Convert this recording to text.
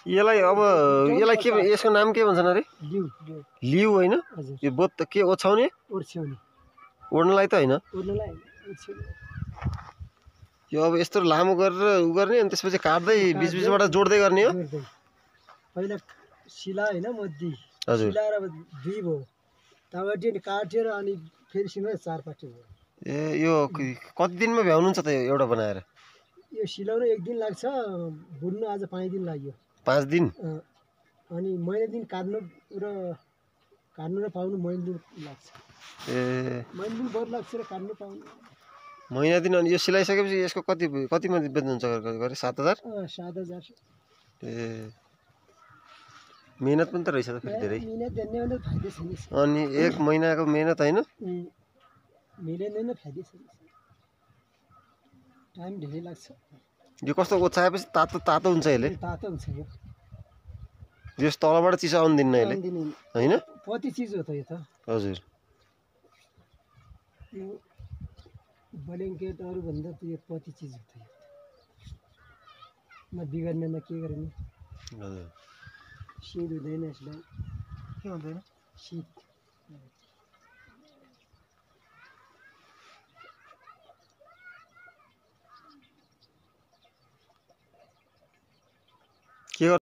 यसलाई अब यसलाई के यसको नाम के भन्छन् अरे लिउ होइन यो बोट त के ओछ्याउने ओड्नलाई त होइन यो अब यस्तो लामो गरेर उ गर्ने अनि त्यसपछि काट्दै बीचबीचबाट जोड्दै गर्ने हो पहिला सिला हैन मध्य हजुर सिला र दुई भयो तबबाट काटेर अनि फेरि सिला चार पाटी भयो ए यो कति दिनमा भ्याउनुहुन्छ त एउटा बनाएर यो सिलाउन एक दिन लाग्छ बुन्नु आज 5 दिन लाग्यो 5 दिन अनि महिना दिन काट्नु र पाउनु महिना दिन लाग्छ ए महिना दिन बर लाग्छ र काट्नु पाउनु महिना दिन अनि यो सिलाइसकेपछि यसको कतिमा बेच्नुहुन्छ गरे 7000 7000 ए मेहनत पनि त रहेछ त फेरि धेरै मेहनत गर्ने भने फाइदा छैन अनि एक महिनाको मेहनत हैन मिलेन फाइदा छैन टाइम धेरै लाग्छ यो कस्तो ओछाएपछि तातो तातो हुन्छ यसले तातो हुन्छ यो यस तलबाट चिसो आउन दिन्न यसले हैन कति चीज हो त यो त हजुर यो ब्ल्याङ्केटहरु भन्दा त यो कति चीज हो त यो न बिगार्ने न के गर्ने हजुर शीत हुँदैन यसलाई के हुँदैन शीत के